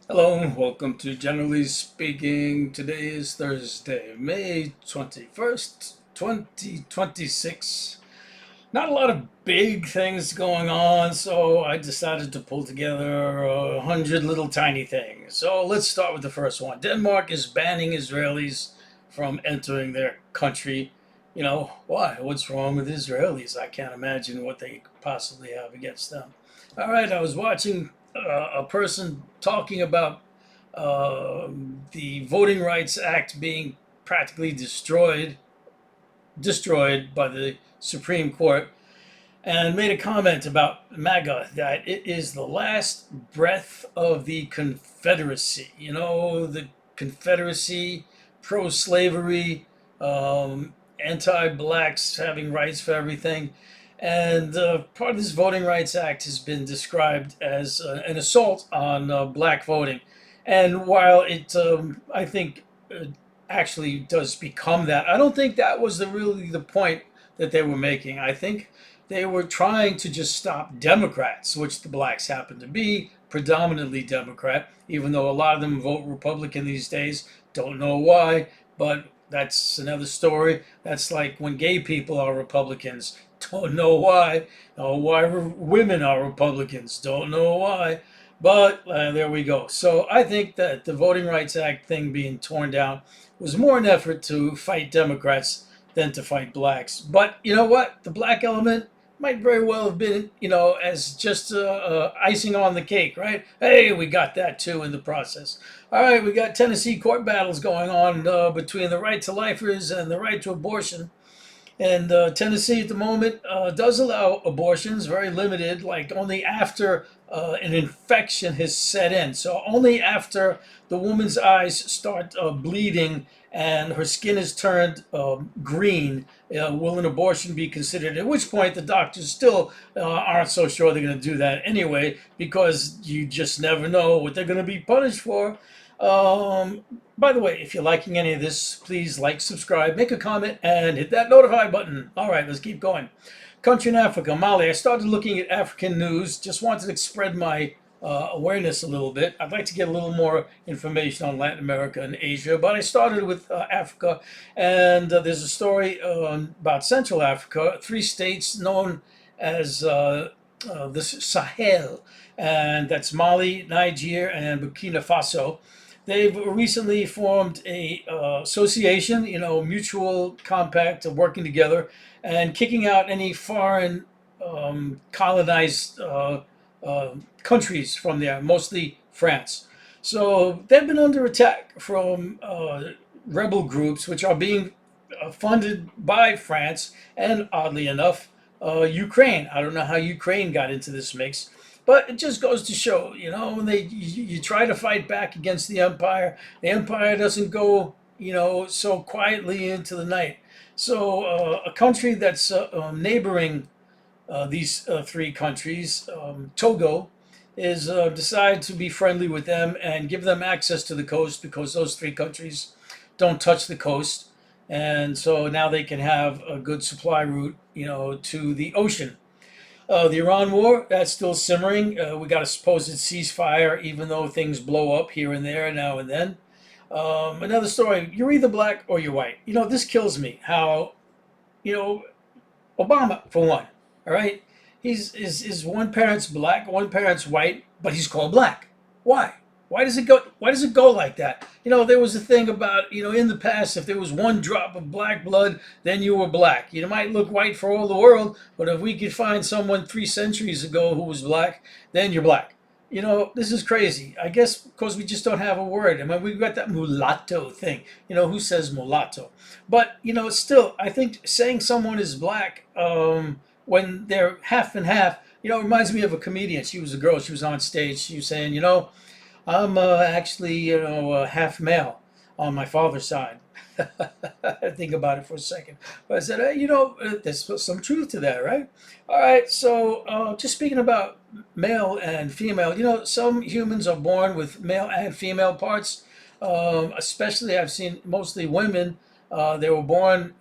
Hello, welcome to Generally Speaking. Today is Thursday, May 21st, 2026. Not a lot of big things going on, so I decided to pull together 100 little tiny things. So let's start with the first one. Denmark is banning Israelis from entering their country. Why? What's wrong with Israelis? I can't imagine what they could possibly have against them. All right, I was watching a person talking about the Voting Rights Act being practically destroyed by the Supreme Court, and made a comment about MAGA that it is the last breath of the Confederacy. The Confederacy, pro slavery, anti blacks having rights for everything. And part of this Voting Rights Act has been described as an assault on black voting. And while I think, actually does become that, I don't think that was really the point that they were making. I think they were trying to just stop Democrats, which the blacks happen to be predominantly Democrat, even though a lot of them vote Republican these days. Don't know why, but that's another story. That's like when gay people are Republicans. Don't know why. Why women are Republicans. Don't know why. But there we go. So I think that the Voting Rights Act thing being torn down was more an effort to fight Democrats than to fight blacks. But you know what? The black element might very well have been, as just icing on the cake, right? Hey, we got that too in the process. All right, we got Tennessee court battles going on between the right to lifers and the right to abortion. And Tennessee at the moment does allow abortions, very limited, like only after an infection has set in. So only after the woman's eyes start bleeding and her skin is turned green will an abortion be considered. At which point the doctors still aren't so sure they're going to do that anyway, because you just never know what they're going to be punished for. Um, by the way, if you're liking any of this, please like, subscribe, make a comment, and hit that notify button. All right, let's keep going. Country in Africa, Mali. I started looking at African news. Just wanted to spread my awareness a little bit. I'd like to get a little more information on Latin America and Asia, but I started with Africa, and there's a story about Central Africa, three states known as the Sahel, and that's Mali, Niger, and Burkina Faso. They've recently formed a association, mutual compact of working together and kicking out any foreign colonized countries from there, mostly France. So they've been under attack from rebel groups, which are being funded by France and, oddly enough, Ukraine. I don't know how Ukraine got into this mix, but it just goes to show, when you try to fight back against the empire doesn't go, so quietly into the night. So a country that's neighboring these three countries, Togo, is decide to be friendly with them and give them access to the coast, because those three countries don't touch the coast, and so now they can have a good supply route, to the ocean. The Iran war, that's still simmering. We got a supposed ceasefire, even though things blow up here and there now and then. Another story, you're either black or you're white. This kills me. How, you know, Obama, for one, all right? His one parent's black, one parent's white, but he's called black. Why? Why does it go like that? There was a thing about, in the past, if there was one drop of black blood, then you were black. You might look white for all the world, but if we could find someone 3 centuries ago who was black, then you're black. This is crazy. I guess because we just don't have a word. I mean, we've got that mulatto thing. Who says mulatto? But, still, I think saying someone is black when they're half and half, reminds me of a comedian. She was a girl. She was on stage. She was saying, I'm actually, half male on my father's side. Think about it for a second. But I said, there's some truth to that, right? All right, so just speaking about male and female, some humans are born with male and female parts. Especially, I've seen mostly women. They were born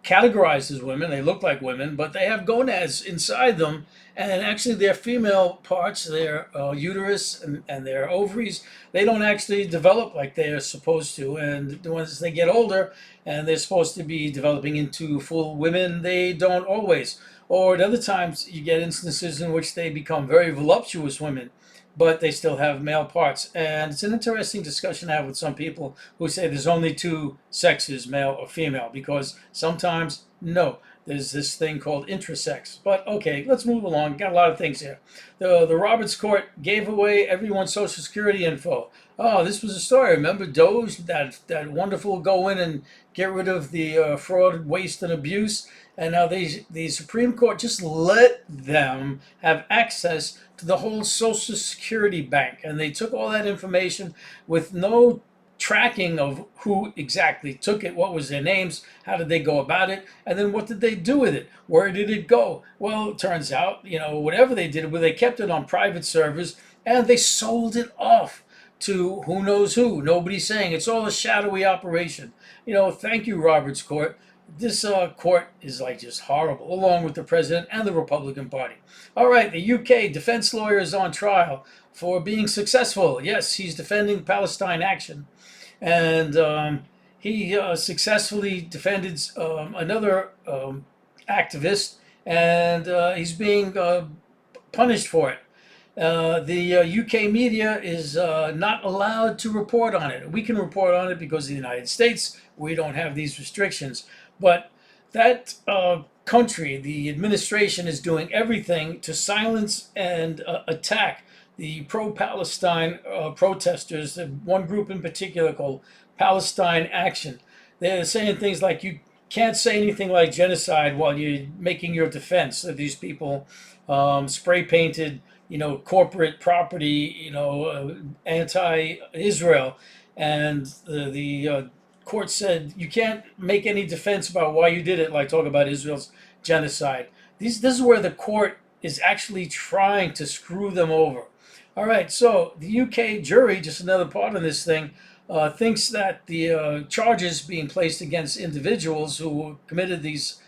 categorized as women. They look like women, but they have gonads inside them. And actually, their female parts, their uterus and their ovaries, they don't actually develop like they are supposed to. And once they get older and they're supposed to be developing into full women, they don't always. Or at other times, you get instances in which they become very voluptuous women, but they still have male parts. And it's an interesting discussion to have with some people who say there's only two sexes, male or female, because sometimes, no, there's this thing called intersex. But okay, let's move along. Got a lot of things here. The Roberts Court gave away everyone's Social Security info. Oh, this was a story. Remember Doge, that wonderful go in and get rid of the fraud, waste, and abuse? And now the Supreme Court just let them have access to the whole Social Security bank. And they took all that information with no tracking of who exactly took it, what was their names, how did they go about it, and then what did they do with it? Where did it go? Well, it turns out, whatever they did, well, they kept it on private servers and they sold it off to who knows who. Nobody's saying it's all a shadowy operation. Thank you, Roberts Court. This court is like just horrible, along with the president and the Republican Party. All right, the UK defense lawyer is on trial for being successful. Yes, he's defending Palestine Action. And he successfully defended another activist, and he's being punished for it. The UK media is not allowed to report on it. We can report on it because of the United States. We don't have these restrictions. But that country, the administration, is doing everything to silence and attack the pro-Palestine protesters, one group in particular called Palestine Action. They're saying things like, you can't say anything like genocide while you're making your defense of these people spray painted, corporate property, anti-Israel. And the court said you can't make any defense about why you did it, like talk about Israel's genocide. This is where the court is actually trying to screw them over. All right, so the UK jury, just another part of this thing, thinks that the charges being placed against individuals who committed these,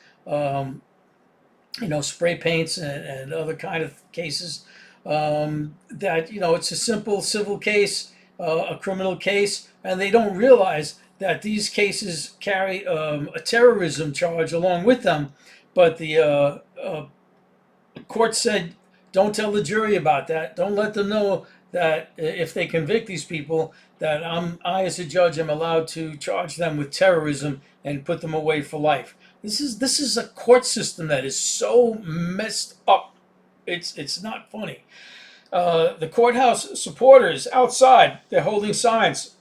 spray paints and other kind of cases, that, it's a simple civil case, a criminal case, and they don't realize that these cases carry a terrorism charge along with them. But the court said, don't tell the jury about that. Don't let them know that if they convict these people, that I as a judge am allowed to charge them with terrorism and put them away for life. This is a court system that is so messed up. It's not funny. The courthouse supporters outside, they're holding signs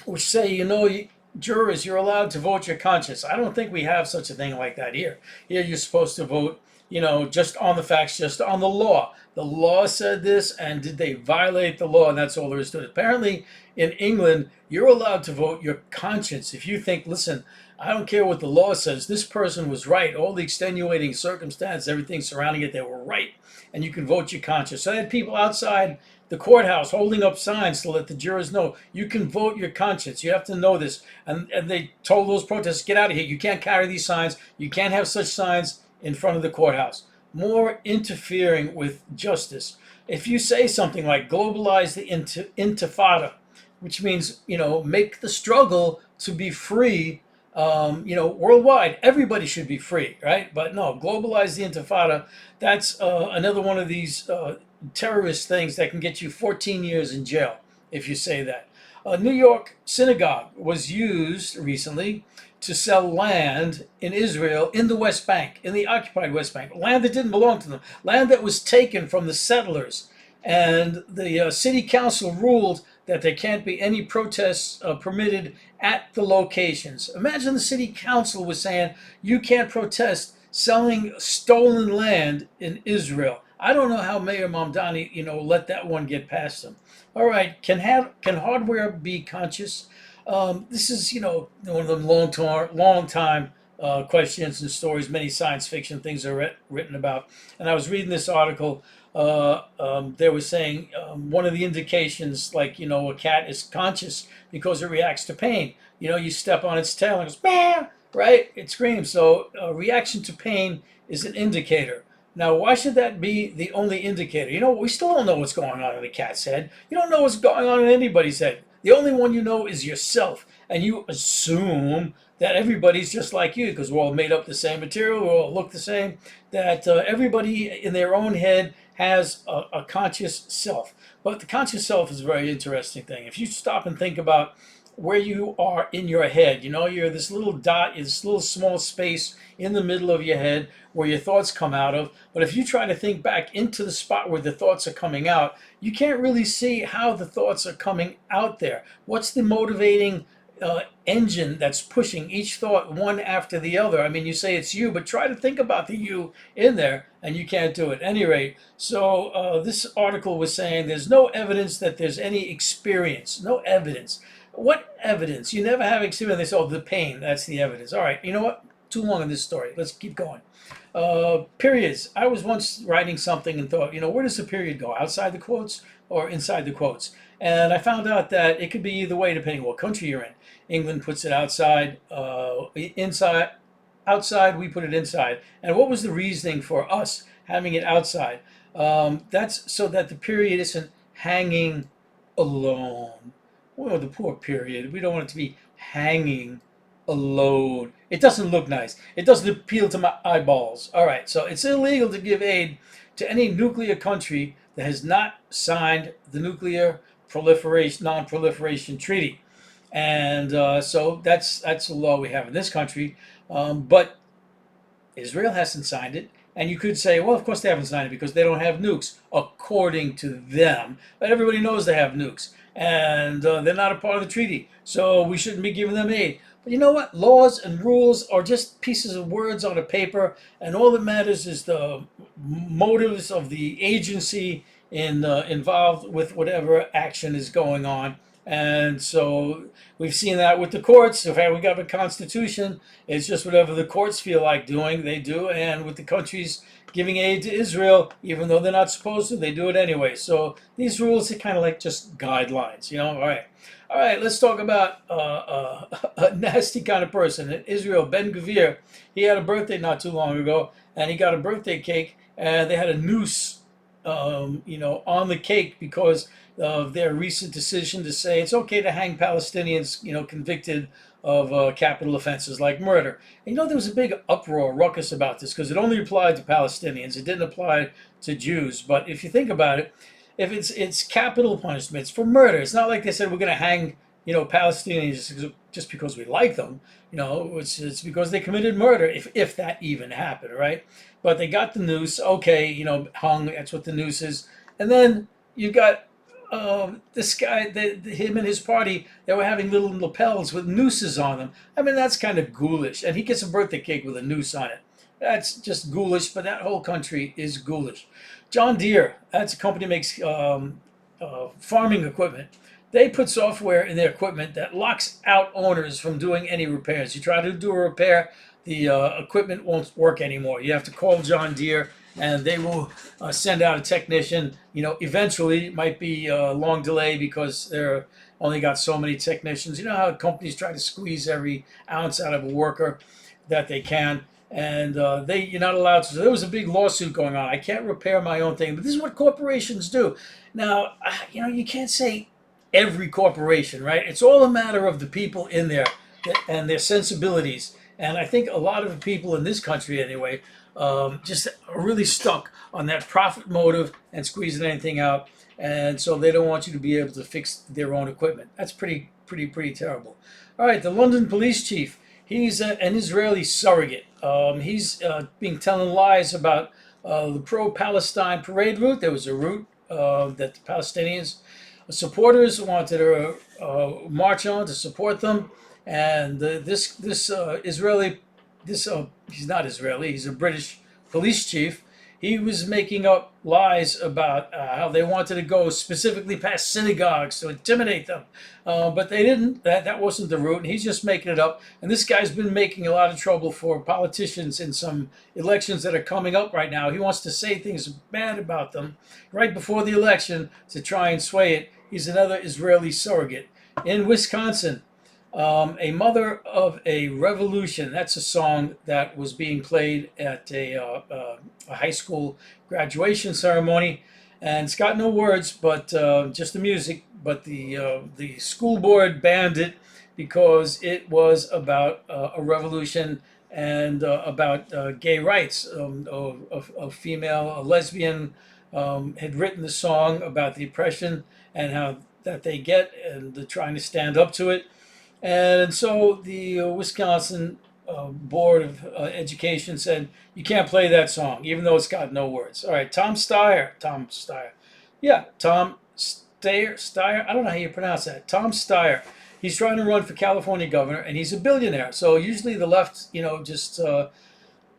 which say, jurors, you're allowed to vote your conscience. I don't think we have such a thing like that here. Here you're supposed to vote, just on the facts, just on the law. The law said this, and did they violate the law? And that's all there is to it. Apparently, in England, you're allowed to vote your conscience. If you think, listen, I don't care what the law says, this person was right, all the extenuating circumstance, everything surrounding it, they were right, and you can vote your conscience. So they had people outside the courthouse holding up signs to let the jurors know you can vote your conscience. You have to know this. And they told those protesters, get out of here. You can't carry these signs. You can't have such signs in front of the courthouse. More interfering with justice. If you say something like globalize the intifada, which means, make the struggle to be free, worldwide, everybody should be free, right? But no, globalize the intifada. That's another one of these terrorist things that can get you 14 years in jail if you say that. A New York synagogue was used recently to sell land in Israel in the West Bank, in the occupied West Bank, land that didn't belong to them, land that was taken from the settlers. And the city council ruled that there can't be any protests permitted at the locations. Imagine the city council was saying you can't protest selling stolen land in Israel. I don't know how Mayor Mamdani, let that one get past him. All right, can hardware be conscious? This is, one of them long time questions and stories. Many science fiction things are written about. And I was reading this article they were saying one of the indications, like, a cat is conscious because it reacts to pain. You step on its tail and it goes, meow, right? It screams. So reaction to pain is an indicator. Now, why should that be the only indicator? We still don't know what's going on in a cat's head. You don't know what's going on in anybody's head. The only one you know is yourself. And you assume that everybody's just like you because we're all made up the same material, we all look the same, that everybody in their own head has a conscious self. But the conscious self is a very interesting thing. If you stop and think about where you are in your head, you're this little dot, this little small space in the middle of your head where your thoughts come out of. But if you try to think back into the spot where the thoughts are coming out, you can't really see how the thoughts are coming out there. What's the motivating engine that's pushing each thought one after the other? I mean, you say it's you, but try to think about the you in there, and you can't do it. At any rate, so this article was saying there's no evidence that there's any experience. No evidence. What evidence? You never have experience. They say, oh, the pain, that's the evidence. All right, you know what? Too long in this story. Let's keep going. Periods. I was once writing something and thought, where does the period go? Outside the quotes or inside the quotes? And I found out that it could be either way depending what country you're in. England puts it outside, inside, outside, we put it inside. And what was the reasoning for us having it outside? That's so that the period isn't hanging alone. Well, the poor period. We don't want it to be hanging alone. It doesn't look nice. It doesn't appeal to my eyeballs. All right, so it's illegal to give aid to any nuclear country that has not signed the Nuclear Proliferation Non-Proliferation Treaty, and so that's the law we have in this country. But Israel hasn't signed it. And you could say, well, of course they haven't signed it because they don't have nukes, according to them. But everybody knows they have nukes. And they're not a part of the treaty. So we shouldn't be giving them aid. But you know what? Laws and rules are just pieces of words on a paper. And all that matters is the motives of the agency involved with whatever action is going on. And so we've seen that with the courts. If we got a constitution, it's just whatever the courts feel like doing, they do. And with the countries giving aid to Israel, even though they're not supposed to, they do it anyway. So these rules are kind of like just guidelines, All right, let's talk about a nasty kind of person. In Israel, Ben Gvir, he had a birthday not too long ago, and he got a birthday cake, and they had a noose, on the cake because of their recent decision to say it's okay to hang Palestinians, convicted of capital offenses like murder. And there was a big uproar, ruckus about this because it only applied to Palestinians. It didn't apply to Jews. But if you think about it, if it's capital punishment, it's for murder. It's not like they said we're going to hang, Palestinians just because we like them. It's because they committed murder, if that even happened, right? But they got the noose, okay, hung. That's what the noose is. And then you got this guy, him and his party, they were having little lapels with nooses on them. I mean, that's kind of ghoulish. And he gets a birthday cake with a noose on it. That's just ghoulish, but that whole country is ghoulish. John Deere, that's a company that makes farming equipment. They put software in their equipment that locks out owners from doing any repairs. You try to do a repair, the equipment won't work anymore. You have to call John Deere, and they will send out a technician. Eventually, it might be a long delay because they're only got so many technicians. You know how companies try to squeeze every ounce out of a worker that they can, and you're not allowed to. So there was a big lawsuit going on. I can't repair my own thing, but this is what corporations do. Now, you can't say every corporation, right? It's all a matter of the people in there and their sensibilities. And I think a lot of the people in this country, anyway, just are really stuck on that profit motive and squeezing anything out. And so they don't want you to be able to fix their own equipment. That's pretty terrible. All right, the London police chief, he's an Israeli surrogate. He's being telling lies about the pro-Palestine parade route. There was a route that the Palestinians supporters wanted to march on to support them. And this Israeli, he's not Israeli, he's a British police chief. He was making up lies about how they wanted to go specifically past synagogues to intimidate them, but they didn't. That wasn't the route, and he's just making it up. And this guy's been making a lot of trouble for politicians in some elections that are coming up right now. He wants to say things bad about them right before the election to try and sway it. He's another Israeli surrogate. In Wisconsin, a Mother of a Revolution. That's a song that was being played at a high school graduation ceremony. And it's got no words, but just the music. But the school board banned it because it was about a revolution and about gay rights. A female, a lesbian, had written the song about the oppression and how that they get, and they're trying to stand up to it. And so the Wisconsin Board of Education said, you can't play that song, even though it's got no words. All right, Tom Steyer. Tom Steyer. Yeah, Tom Steyer. I don't know how you pronounce that. Tom Steyer. He's trying to run for California governor, and he's a billionaire. So usually the left, just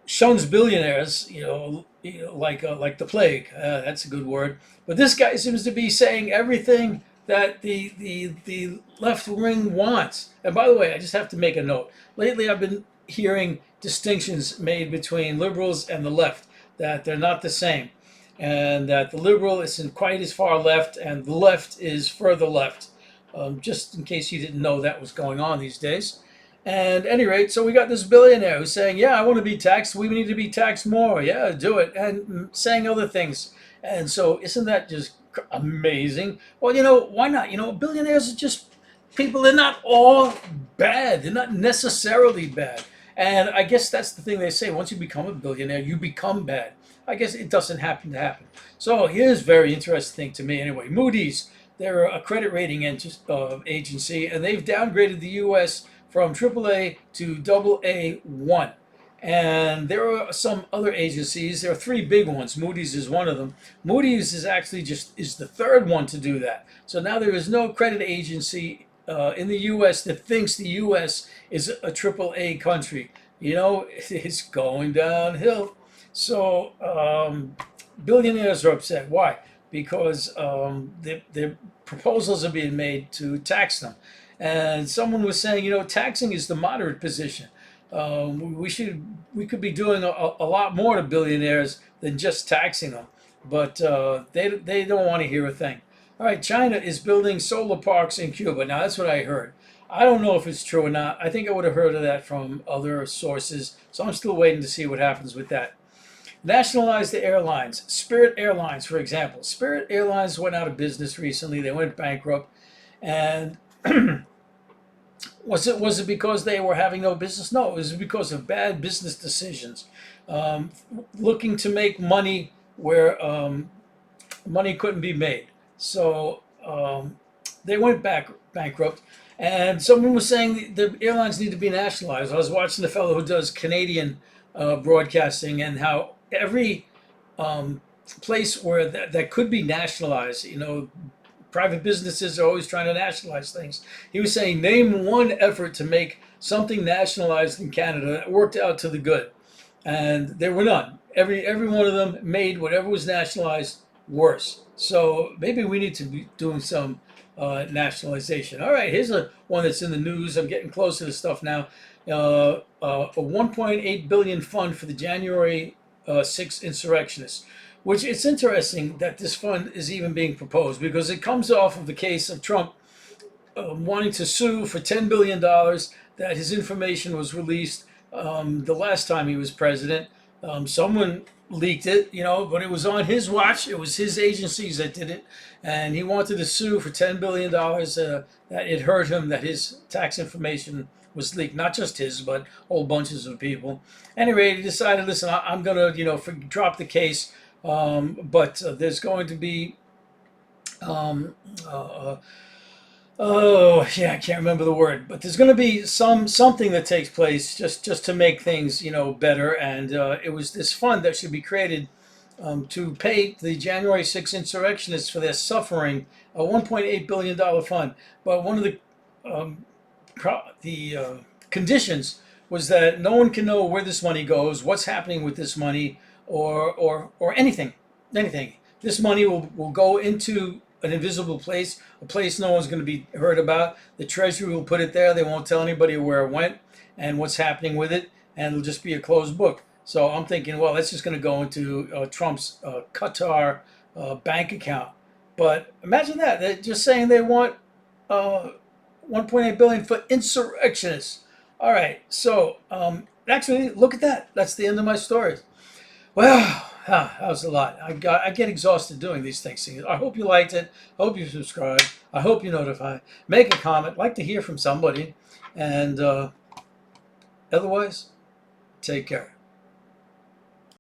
shuns billionaires, like the plague. That's a good word. But this guy seems to be saying everything that the left wing wants. And by the way, I just have to make a note. Lately, I've been hearing distinctions made between liberals and the left, that they're not the same, and that the liberal isn't quite as far left, and the left is further left. Just in case you didn't know that was going on these days. And at any rate, so we got this billionaire who's saying, yeah, I want to be taxed. We need to be taxed more. Yeah, do it. And saying other things. And so isn't that just amazing? Well, why not? Billionaires are just people. They're not all bad. They're not necessarily bad. And I guess that's the thing they say. Once you become a billionaire, you become bad. I guess it doesn't happen to happen. So here's a very interesting thing to me anyway. Moody's, they're a credit rating agency, and they've downgraded the U.S. from AAA to AA1. And there are some other agencies. There are three big ones. Moody's is one of them. Moody's is actually is the third one to do that. So now there is no credit agency in the U.S. that thinks the U.S. is a AAA country. It's going downhill. So billionaires are upset. Why? Because their proposals are being made to tax them. And someone was saying, taxing is the moderate position. We could be doing a lot more to billionaires than just taxing them, but they don't want to hear a thing. All right, China is building solar parks in Cuba. Now that's what I heard. I don't know if it's true or not. I think I would have heard of that from other sources, so I'm still waiting to see what happens with that. Nationalize the airlines. Spirit Airlines, for example. Spirit Airlines went out of business recently. They went bankrupt, and was it because they were having no business? No, it was because of bad business decisions, looking to make money where money couldn't be made. So they went bankrupt, and someone was saying the airlines need to be nationalized. I was watching the fellow who does Canadian broadcasting, and how every place where that could be nationalized, private businesses are always trying to nationalize things. He was saying, name one effort to make something nationalized in Canada that worked out to the good. And there were none. Every one of them made whatever was nationalized worse. So maybe we need to be doing some nationalization. All right, here's one that's in the news. I'm getting close to this stuff now. A 1.8 billion fund for the January 6th insurrectionists. Which it's interesting that this fund is even being proposed, because it comes off of the case of Trump wanting to sue for $10 billion that his information was released the last time he was president. Someone leaked it, but it was on his watch. It was his agencies that did it. And he wanted to sue for $10 billion that it hurt him that his tax information was leaked. Not just his, but whole bunches of people. Anyway, he decided, listen, I'm going to drop the case. But there's going to be, I can't remember the word, but there's going to be something that takes place just to make things, better. And it was this fund that should be created to pay the January 6th insurrectionists for their suffering, a $1.8 billion fund. But one of the conditions was that no one can know where this money goes, what's happening with this money, or anything. This money will go into an invisible place, a place no one's going to be heard about. The Treasury will put it there. They won't tell anybody where it went and what's happening with it, and it'll just be a closed book. So I'm thinking, well, that's just going to go into Trump's Qatar bank account. But imagine that. They're just saying they want 1.8 billion for insurrectionists. All right. So actually, look at that. That's the end of my story. Well, that was a lot. I get exhausted doing these things. I hope you liked it. I hope you subscribe. I hope you notify. Make a comment. Like to hear from somebody. And otherwise, take care.